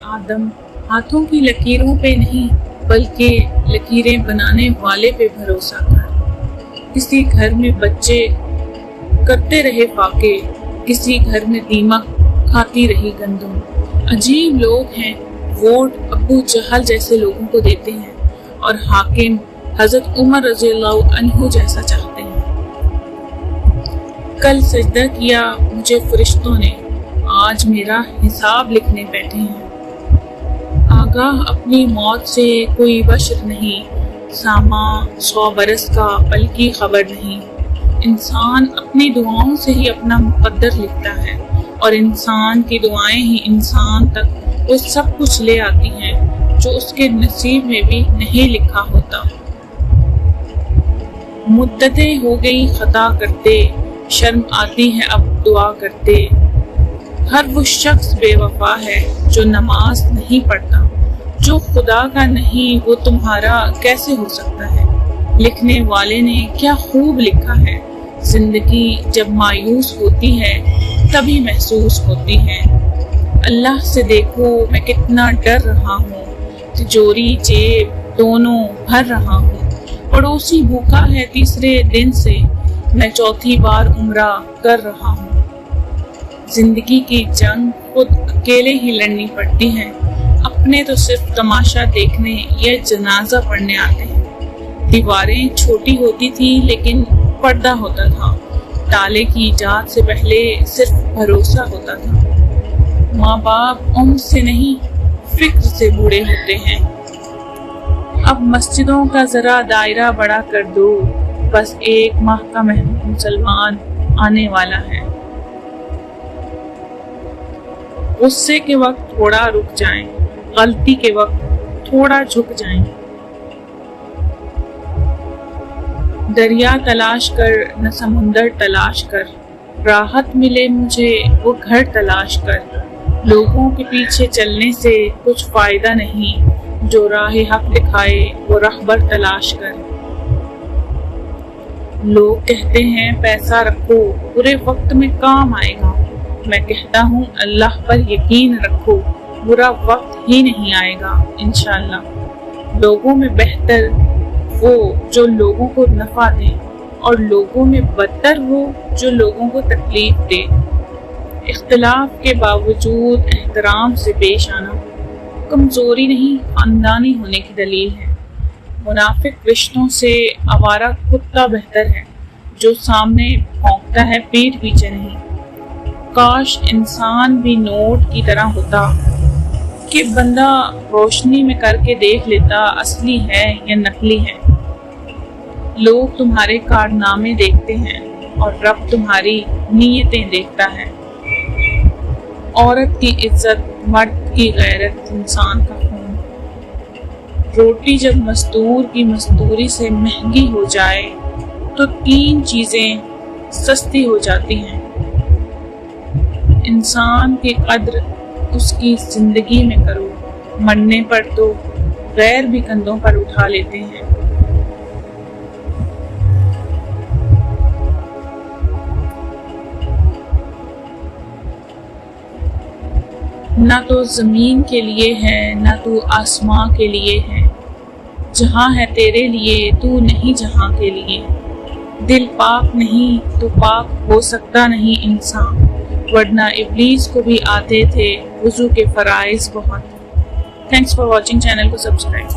आदम हाथों की लकीरों पे नहीं बल्कि लकीरें बनाने वाले पे भरोसा कर। किसी घर में बच्चे करते रहे फाके, किसी घर में दीमक खाती रही गंदम। अजीब लोग हैं, वोट अबू जहल जैसे लोगों को देते हैं और हाकिम हजरत उमर रज़ियल्लाहु अन्हु जैसा चाहते हैं। कल सजदा किया मुझे फरिश्तों ने, आज मेरा हिसाब लिखने बैठे हैं। आगाह अपनी मौत से कोई बशर नहीं, सामा 100 बरस का पल की खबर नहीं। इंसान अपनी दुआओं से ही अपना मुकद्दर लिखता है और इंसान की दुआएं ही इंसान तक वो सब कुछ ले आती हैं जो उसके नसीब में भी नहीं लिखा होता। मुद्दतें हो गई खता करते, शर्म आती है अब दुआ करते। हर वो शख्स बेवफा है जो नमाज नहीं पढ़ता, जो खुदा का नहीं वो तुम्हारा कैसे हो सकता है। लिखने वाले ने क्या खूब लिखा है, जिंदगी जब मायूस होती है तभी महसूस होती है। अल्लाह से देखो मैं कितना डर रहा हूँ, तिजोरी जेब दोनों भर रहा हूँ। पड़ोसी भूखा है तीसरे दिन से, मैं चौथी बार उम्रा कर रहा हूँ। जिंदगी की जंग खुद अकेले ही लड़नी पड़ती है, अपने तो सिर्फ तमाशा देखने या जनाजा पढ़ने आते हैं। दीवारें छोटी होती थी लेकिन पर्दा होता था, ताले की इजाद से पहले सिर्फ भरोसा होता था। माँ बाप उम्र से नहीं फिक्र से बूढ़े होते हैं। अब मस्जिदों का जरा दायरा बड़ा कर दो, बस 1 माह का मुसलमान आने वाला है। गुस्से के वक्त थोड़ा रुक जाएं, गलती के वक्त थोड़ा झुक जाएं। दरिया तलाश कर न समुंदर तलाश कर, राहत मिले मुझे वो घर तलाश कर। लोगों के पीछे चलने से कुछ फायदा नहीं, जो राह हक दिखाए वो रहबर तलाश कर। लोग कहते हैं पैसा रखो बुरे वक्त में काम आएगा, मैं कहता हूँ अल्लाह पर यकीन रखो बुरा वक्त ही नहीं आएगा इंशाअल्लाह। लोगों में बेहतर वो जो लोगों को नफा दे और लोगों में बदतर वो जो लोगों को तकलीफ दे। इख्तिलाफ के बावजूद एहतराम से पेश आना कमजोरी नहीं खानदानी होने की दलील है। मुनाफिक रिश्तों से आवारा कुत्ता बेहतर है जो सामने भौंकता है पीठ पीछे नहीं। काश इंसान भी नोट की तरह होता कि बंदा रोशनी में करके देख लेता असली है या नकली है। लोग तुम्हारे कारनामे देखते हैं और रब तुम्हारी नीयतें देखता है। औरत की इज्जत मर्द की गैरत इंसान का खून। रोटी जब मजदूर की मजदूरी से महंगी हो जाए तो 3 चीजें सस्ती हो जाती हैं। इंसान की कद्र उसकी जिंदगी में करो, मरने पर तो गैर भी कंधों पर उठा लेते हैं। ना तो जमीन के लिए है ना तू आसमां के लिए है, जहां है तेरे लिए तू नहीं जहां के लिए। दिल पाक नहीं तो पाक हो सकता नहीं इंसान, वरना इब्लीस को भी आते थे वुजू के फराइज बहुत। थैंक्स फॉर वॉचिंग, चैनल को सब्सक्राइब।